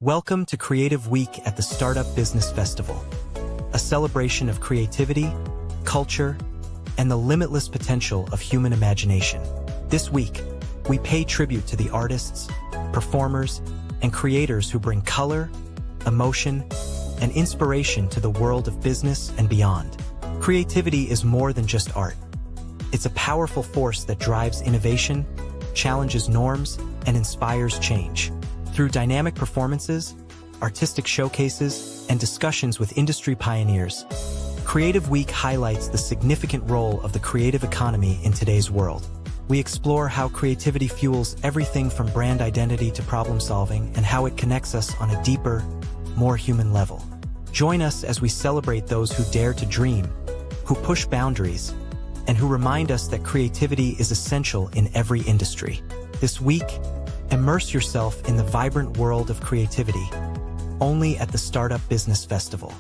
Welcome to Creative Week at the Startup Business Festival, a celebration of creativity, culture, and the limitless potential of human imagination. This week, we pay tribute to the artists, performers, and creators who bring color, emotion, and inspiration to the world of business and beyond. Creativity is more than just art. It's a powerful force that drives innovation, challenges norms, and inspires change. Through dynamic performances, artistic showcases, and discussions with industry pioneers, Creative Week highlights the significant role of the creative economy in today's world. We explore how creativity fuels everything from brand identity to problem solving and how it connects us on a deeper, more human level. Join us as we celebrate those who dare to dream, who push boundaries, and who remind us that creativity is essential in every industry. This week, immerse yourself in the vibrant world of creativity, only at the Startup Business Festival.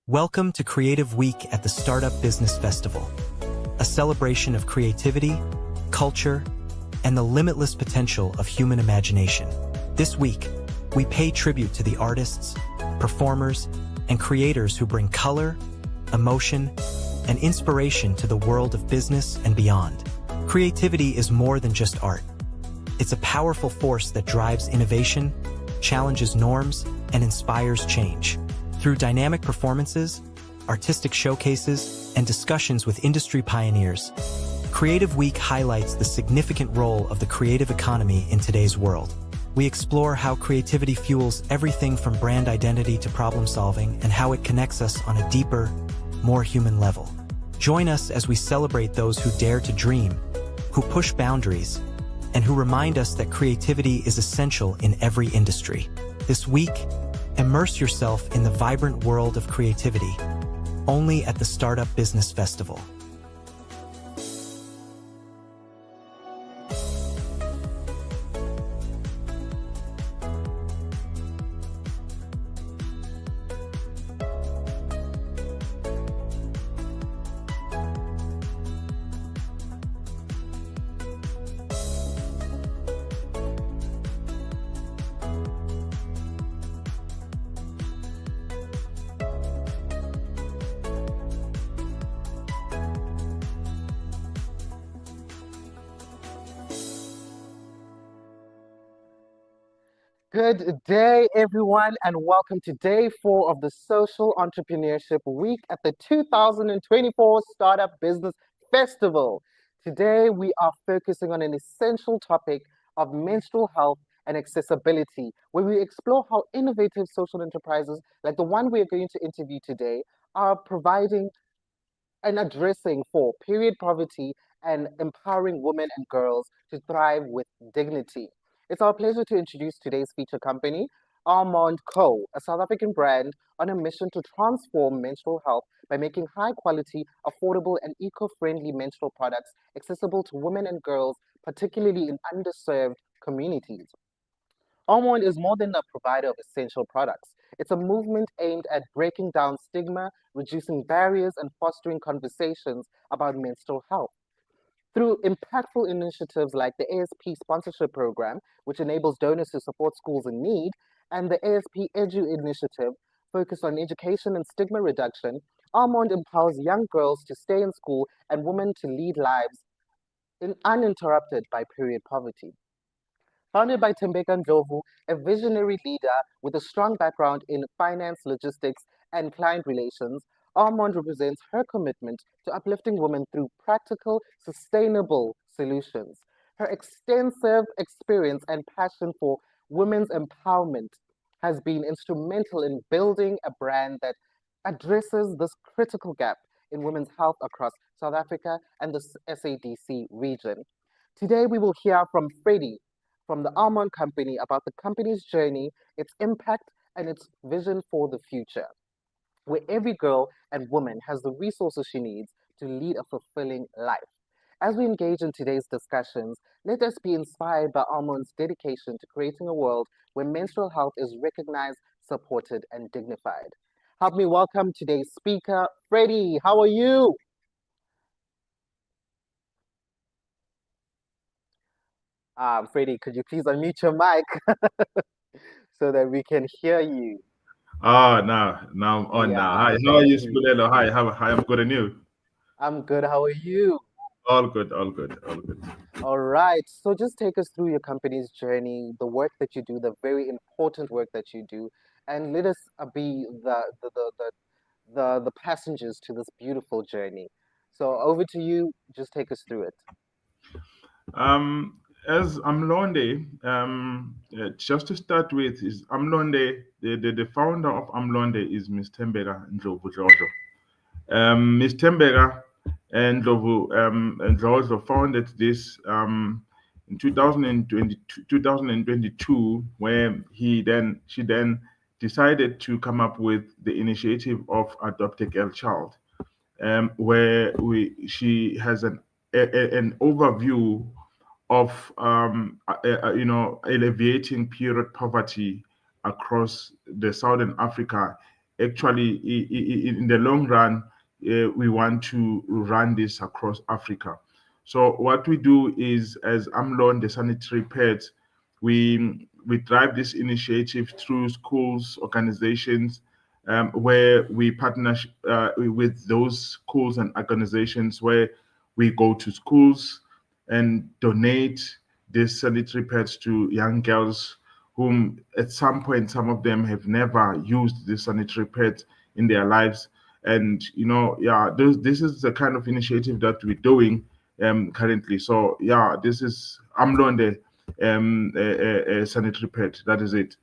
Welcome to Creative Week at the Startup Business Festival, a celebration of creativity, culture, and the limitless potential of human imagination. This week, we pay tribute to the artists, performers, and creators who bring color, emotion, and inspiration to the world of business and beyond. Creativity is more than just art. It's a powerful force that drives innovation, challenges norms, and inspires change. Through dynamic performances, artistic showcases, and discussions with industry pioneers, Creative Week highlights the significant role of the creative economy in today's world. We explore how creativity fuels everything from brand identity to problem solving and how it connects us on a deeper, more human level. Join us as we celebrate those who dare to dream, who push boundaries, and who remind us that creativity is essential in every industry. This week, immerse yourself in the vibrant world of creativity, only at the Startup Business Festival. Good day, everyone, and welcome to day 4 of the Social Entrepreneurship Week at the 2024 Startup Business Festival. Today, we are focusing on an essential topic of menstrual health and accessibility, where we explore how innovative social enterprises, like the one we are going to interview today, are providing and addressing for period poverty and empowering women and girls to thrive with dignity. It's our pleasure to introduce today's feature company, Almond Co., a South African brand on a mission to transform menstrual health by making high quality, affordable, and eco friendly menstrual products accessible to women and girls, particularly in underserved communities. Almond is more than a provider of essential products. It's a movement aimed at breaking down stigma, reducing barriers, and fostering conversations about menstrual health. Through impactful initiatives like the ASP Sponsorship Program, which enables donors to support schools in need, and the ASP Edu Initiative, focused on education and stigma reduction, Almond empowers young girls to stay in school and women to lead lives uninterrupted by period poverty. Founded by Tembeka Ndlovu, a visionary leader with a strong background in finance, logistics, and client relations, Armand represents her commitment to uplifting women through practical, sustainable solutions. Her extensive experience and passion for women's empowerment has been instrumental in building a brand that addresses this critical gap in women's health across South Africa and the SADC region. Today, we will hear from Freddie from the Almond Company about the company's journey, its impact, and its vision for the future, where every girl and woman has the resources she needs to lead a fulfilling life. As we engage in today's discussions, let us be inspired by Almond's dedication to creating a world where menstrual health is recognized, supported, and dignified. Help me welcome today's speaker, Freddie. How are you? Freddie, could you please unmute your mic so that we can hear you? Now I'm on now. Yeah, Hi, how are thank you, you. Spudelo? Hi, I'm good and you? I'm good. How are you? All good, all good, all good. All right. So just take us through your company's journey, the work that you do, the very important work that you do, and let us be the passengers to this beautiful journey. So over to you. Just take us through it. Um, as Amlonde, just to start with, is Amlonde, the founder of Amlonde is Miss Tembeka Ndlovu Jojo. Ms. Tembeka and Ndlovu founded this in 2022, where she then decided to come up with the initiative of Adopt a Girl Child, where we she has an overview of alleviating period poverty across the Southern Africa. Actually, in the long run, we want to run this across Africa. So what we do is, as Amlon, the sanitary pets, we drive this initiative through schools, organizations, where we partner with those schools and organizations where we go to schools and donate these sanitary pads to young girls whom at some point some of them have never used the sanitary pads in their lives. And yeah, this is the kind of initiative that we're doing currently. So yeah, this is Amlo the sanitary pad. That is it.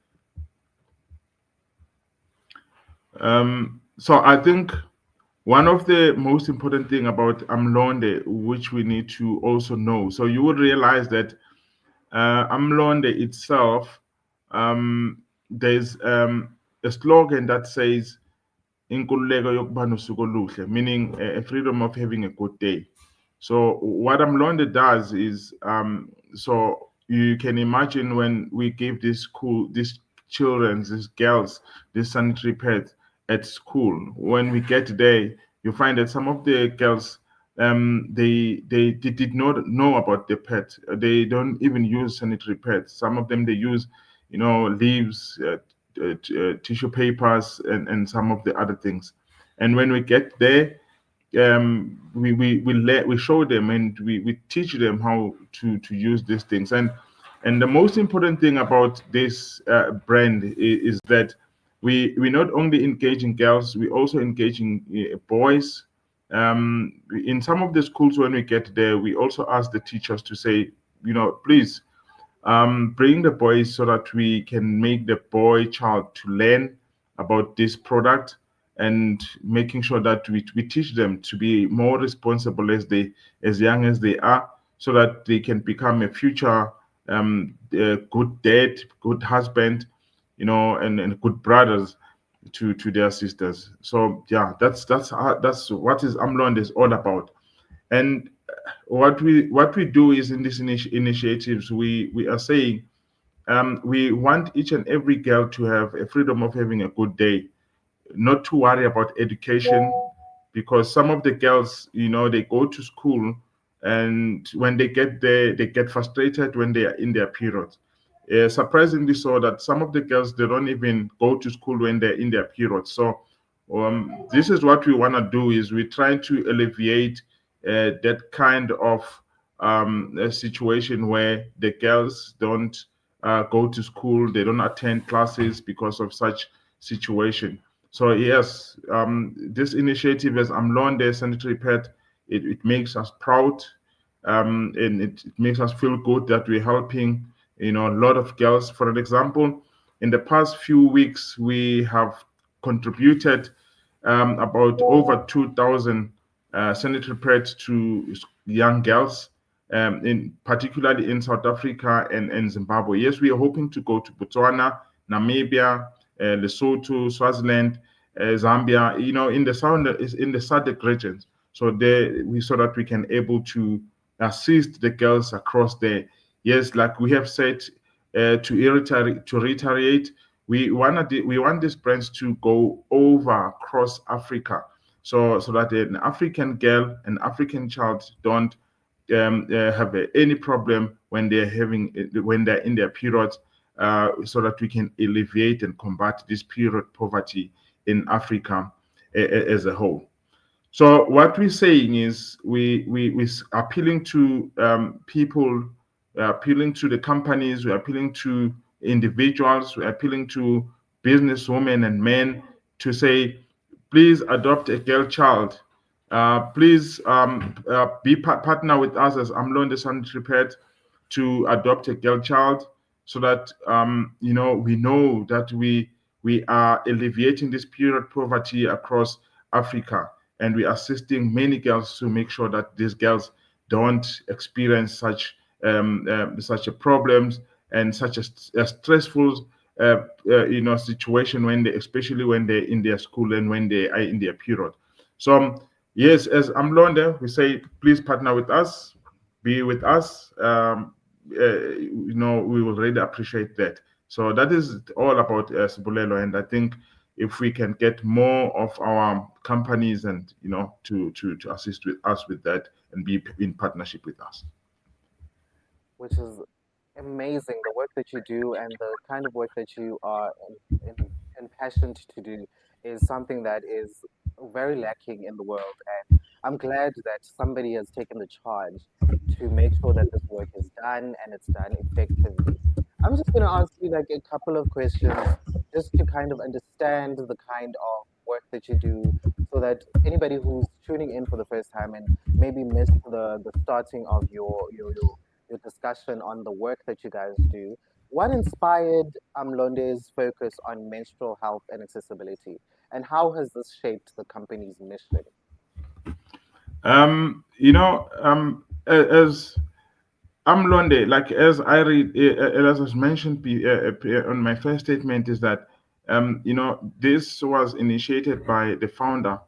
So I think one of the most important thing about Amlonde, which we need to also know, so you would realize that Amlonde itself, there's a slogan that says inkululeko yokuba nosuku oluhle, meaning a freedom of having a good day. So what Amlonde does is, so you can imagine when we give these children, these girls, these sanitary pads at school. When we get there, you find that some of the girls, they did not know about the pet. They don't even use sanitary pads. Some of them they use, leaves, tissue papers, and some of the other things. And when we get there, we show them and we teach them how to use these things. And the most important thing about this brand is that we not only engage in girls, we also engage in boys. In some of the schools, when we get there, we also ask the teachers to say, please, bring the boys so that we can make the boy child to learn about this product, and making sure that we teach them to be more responsible as young as they are, so that they can become a future good dad, good husband, and good brothers to their sisters. So yeah, that's what is Amlond is all about. And what we do is, in these initiatives, we are saying, we want each and every girl to have a freedom of having a good day, not to worry about education, because some of the girls, they go to school, and when they get there, they get frustrated when they are in their period. Surprisingly, so that some of the girls, they don't even go to school when they're in their period. So this is what we want to do, is we're trying to alleviate that kind of a situation where the girls don't go to school, they don't attend classes because of such situation. So yes, this initiative as Amlonde Sanitary Pet, it makes us proud, and it makes us feel good that we're helping, a lot of girls. For an example, in the past few weeks, we have contributed about over 2,000 sanitary pads to young girls, in particularly in South Africa and Zimbabwe. Yes, we are hoping to go to Botswana, Namibia, Lesotho, Swaziland, Zambia, in the southern, is in the SADC regions. So there, so that we can able to assist the girls across there. Yes, like we have said, to reiterate, we want these brands to go over across Africa, so that an African girl, an African child, don't have any problem when they're in their periods, so that we can alleviate and combat this period poverty in Africa as a whole. So what we're saying is, we appealing to people, we're appealing to the companies, we're appealing to individuals, we're appealing to businesswomen and men to say, please adopt a girl child. Please be partner with us as Amlon the Sanitary Pet to adopt a girl child, so that we know that we are alleviating this period poverty across Africa, and we are assisting many girls to make sure that these girls don't experience such a problems, and such a stressful situation when they, especially when they're in their school and when they are in their period. So yes, as Amlonde, we say, please partner with us, be with us. We will really appreciate that. So that is all about Sibulelo, and I think if we can get more of our companies and to assist with us with that and be in partnership with us. Which is amazing. The work that you do and the kind of work that you are impassioned to do is something that is very lacking in the world. And I'm glad that somebody has taken the charge to make sure that this work is done and it's done effectively. I'm just going to ask you like a couple of questions just to kind of understand the kind of work that you do, so that anybody who's tuning in for the first time and maybe missed the starting of your discussion on the work that you guys do. What inspired Amlonde's focus on menstrual health and accessibility? And how has this shaped the company's mission? As I'm Londe. Like as I read, as I was mentioned on my first statement, is that this was initiated by the founder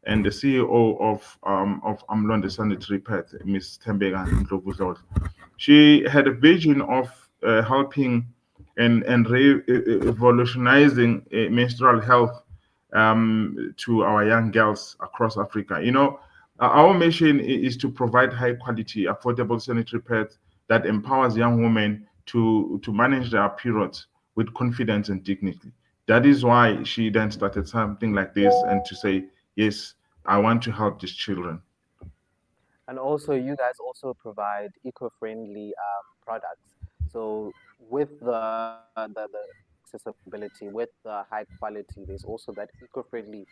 and the CEO of Amlonde Sanitary Pads, Miss Tembega Ndlovu. She had a vision of helping and revolutionizing menstrual health to our young girls across Africa. Our mission is to provide high quality, affordable sanitary pads that empowers young women to manage their periods with confidence and dignity. That is why she then started something like this and to say, yes, I want to help these children. And also, you guys also provide eco-friendly products. So with the accessibility, with the high quality, there's also that eco-friendly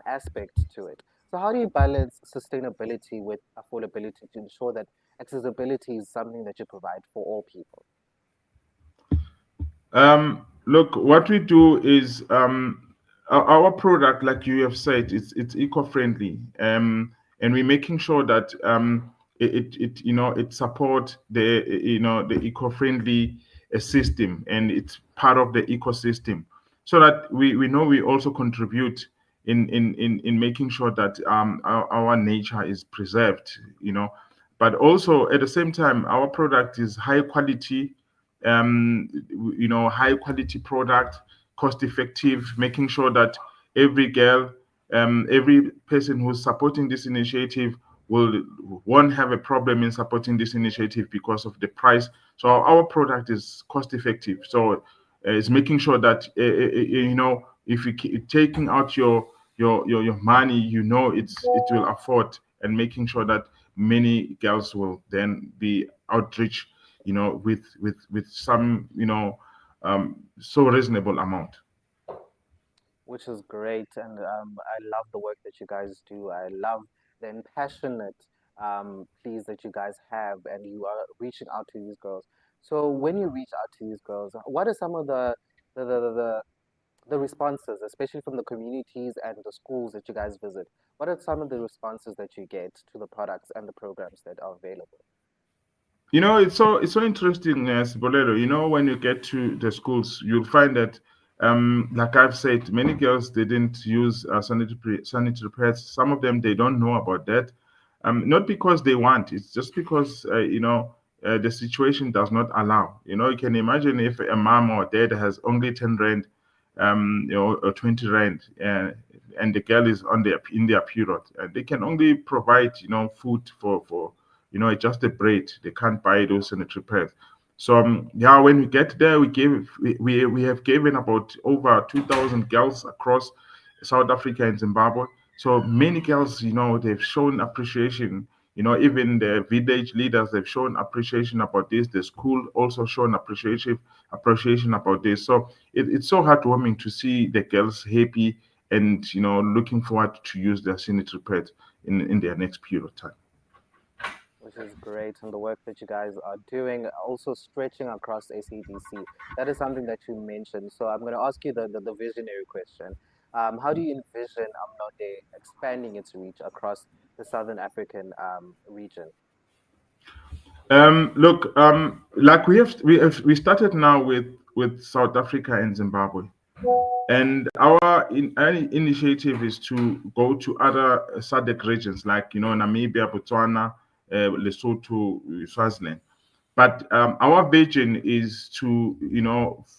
aspect to it. So how do you balance sustainability with affordability to ensure that accessibility is something that you provide for all people? Look, what we do is our product, like you have said, it's eco-friendly, and we're making sure that it support the the eco-friendly system, and it's part of the ecosystem, so that we know we also contribute in making sure that our nature is preserved, but also at the same time our product is high quality, high quality product, cost effective, making sure that every girl, every person who's supporting this initiative will won't have a problem in supporting this initiative because of the price. So our product is cost effective. So it's making sure that if you keep taking out your money, it will afford, and making sure that many girls will then be outreach, with some so reasonable amount. Which is great. And I love the work that you guys do. I love the passionate pleas that you guys have, and you are reaching out to these girls. So when you reach out to these girls, what are some of the the, the, the the responses, especially from the communities and the schools that you guys visit? What are some of the responses that you get to the products and the programs that are available? It's so interesting, Bolero. When you get to the schools, you'll find that, like I've said, many girls they didn't use sanitary pads. Some of them they don't know about that, not because they want. It's just because the situation does not allow. You can imagine if a mom or dad has only 10 rand, or 20 rand, and the girl is on their in their period, they can only provide food for just the bread. They can't buy those sanitary pads. So yeah, when we get there, we have given about over 2,000 girls across South Africa and Zimbabwe. So many girls, they've shown appreciation. Even the village leaders, they've shown appreciation about this. The school also shown appreciation about this. So it's so heartwarming to see the girls happy and looking forward to use their sanitary pads in their next period of time. Which is great, and the work that you guys are doing, also stretching across SABC. That is something that you mentioned. So I'm going to ask you the visionary question. How do you envision Amnode expanding its reach across the Southern African region? Look, like we started now with South Africa and Zimbabwe, and our initiative is to go to other SADC regions like Namibia, Botswana, Lesotho, Swaziland. But our vision is to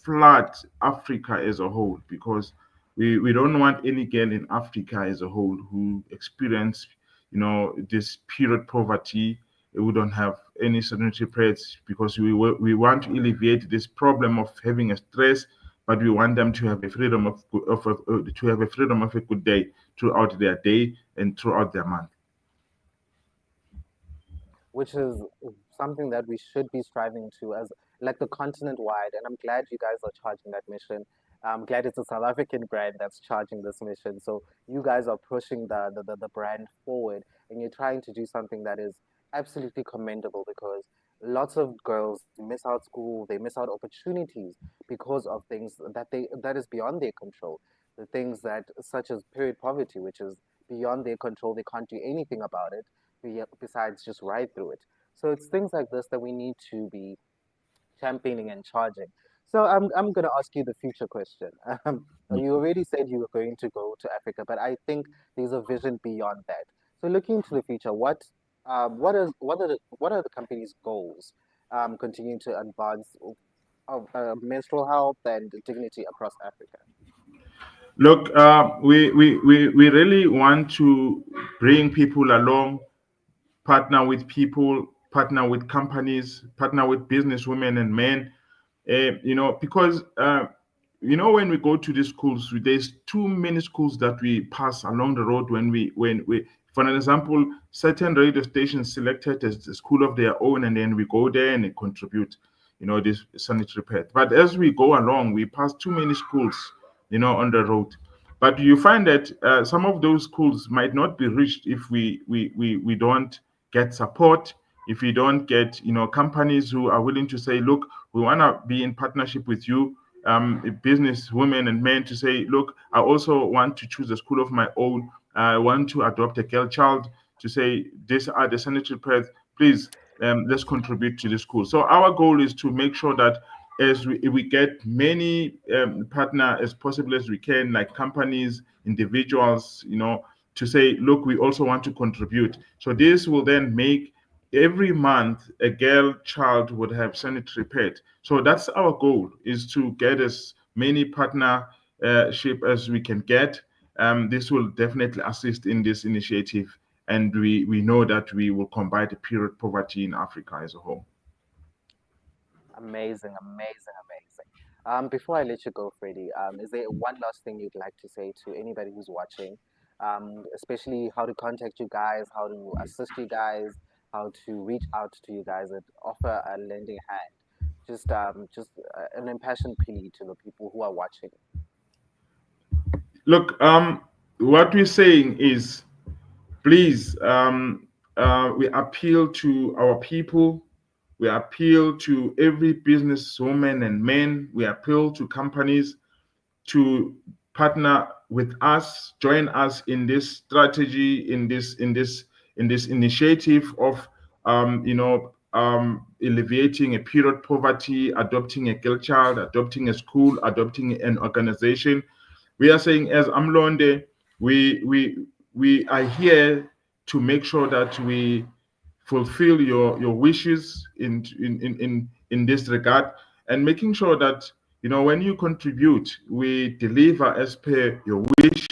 flood Africa as a whole, because we don't want any girl in Africa as a whole who experience this period poverty. We don't have any sanitary pads, because we want to alleviate this problem of having a stress, but we want them to have a freedom to have a freedom of a good day throughout their day and throughout their month. Which is something that we should be striving to as like the continent wide. And I'm glad you guys are charging that mission. I'm glad it's a South African brand that's charging this mission. So you guys are pushing the brand forward, and you're trying to do something that is absolutely commendable, because lots of girls miss out school, they miss out opportunities because of things that is beyond their control. The things that such as period poverty, which is beyond their control, they can't do anything about it besides just ride through it. So it's things like this that we need to be championing and charging. So I'm gonna ask you the future question. You already said you were going to go to Africa, but I think there's a vision beyond that. So looking into the future, what are the company's goals? Continuing to advance menstrual health and dignity across Africa. Look, we really want to bring people along, partner with people, partner with companies, partner with business women and men. Because when we go to these schools, there's too many schools that we pass along the road when we, for an example, certain radio stations selected as a school of their own, and then we go there and contribute, this sanitary pad. But as we go along, we pass too many schools, on the road. But you find that some of those schools might not be reached if we don't get support, if we don't get companies who are willing to say, look, we want to be in partnership with you, business women and men, to say, look, I also want to choose a school of my own. I want to adopt a girl child, to say, these are the sanitary pads. Please, let's contribute to the school. So our goal is to make sure that as we get many partner as possible as we can, like companies, individuals, to say, look, we also want to contribute. So this will then make every month a girl child would have sanitary pad. So that's our goal, is to get as many partnership as we can get. This will definitely assist in this initiative, and we know that we will combat the period poverty in Africa as a whole. Amazing, amazing, amazing. Before I let you go, Freddie, is there one last thing you'd like to say to anybody who's watching? Especially how to contact you guys, how to assist you guys, how to reach out to you guys and offer a lending hand. Just an impassioned plea to the people who are watching. Look, what we're saying is, please, we appeal to our people. We appeal to every businesswoman and man. We appeal to companies to partner with us, join us in this strategy, in this initiative of alleviating a period poverty, adopting a girl child, adopting a school, adopting an organization. We are saying, as Amlonde, we are here to make sure that we fulfill your wishes in this regard, and making sure that when you contribute, we deliver as per your wish,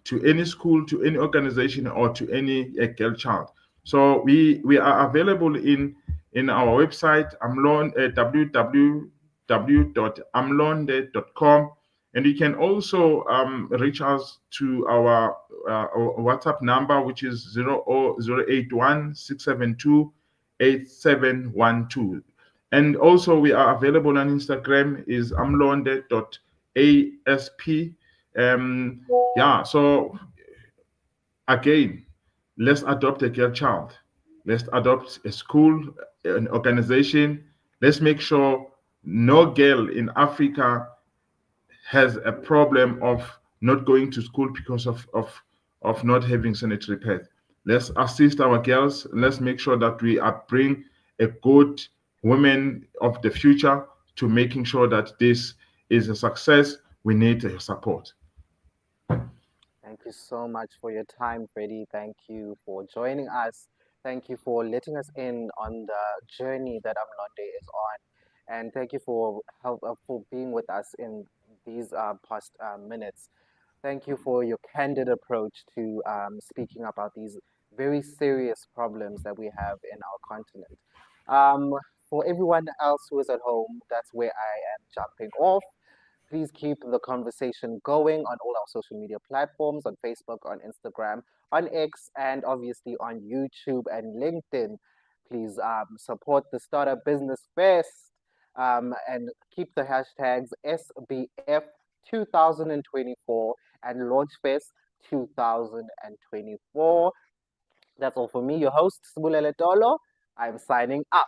to any school, to any organization, or to any girl child. So we are available in our website, www.amlonde.com, and you can also reach us to our WhatsApp number, which is 08081 672 And also we are available on Instagram, is amlonde.asp. So again, let's adopt a girl child. Let's adopt a school, an organization. Let's make sure no girl in Africa has a problem of not going to school because of not having sanitary pads. Let's assist our girls. Let's make sure that we bring a good women of the future to making sure that this is a success. We need support. Thank you so much for your time, Freddie. Thank you for joining us. Thank you for letting us in on the journey that Amlonde is on. And thank you for being with us in these past minutes. Thank you for your candid approach to speaking about these very serious problems that we have in our continent. Um, for everyone else who is at home, that's where I am jumping off. Please keep the conversation going on all our social media platforms, on Facebook, on Instagram, on X, and obviously on YouTube and LinkedIn. Please support the Startup Business Fest, and keep the hashtags SBF 2024 and Launchfest 2024. That's all for me, your host, Sibulele Tolo. I'm signing out.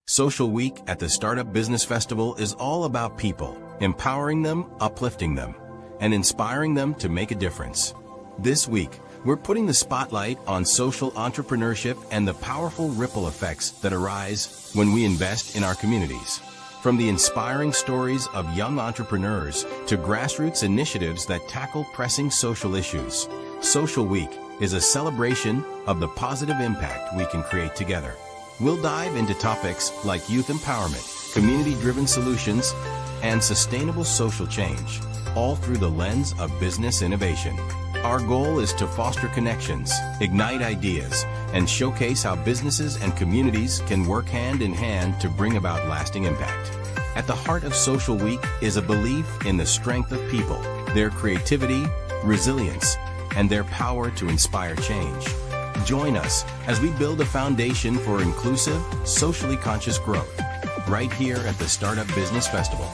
Social Week at the Startup Business Festival is all about people, empowering them, uplifting them. and inspiring them to make a difference. This week, we're putting the spotlight on social entrepreneurship and the powerful ripple effects that arise when we invest in our communities. From the inspiring stories of young entrepreneurs to grassroots initiatives that tackle pressing social issues, Social Week is a celebration of the positive impact we can create together. We'll dive into topics like youth empowerment, community-driven solutions, and sustainable social change, all through the lens of business innovation. Our goal is to foster connections, ignite ideas, and showcase how businesses and communities can work hand in hand to bring about lasting impact. At the heart of Social Week is a belief in the strength of people, their creativity, resilience, and their power to inspire change. Join us as we build a foundation for inclusive, socially conscious growth, right here at the Startup Business Festival.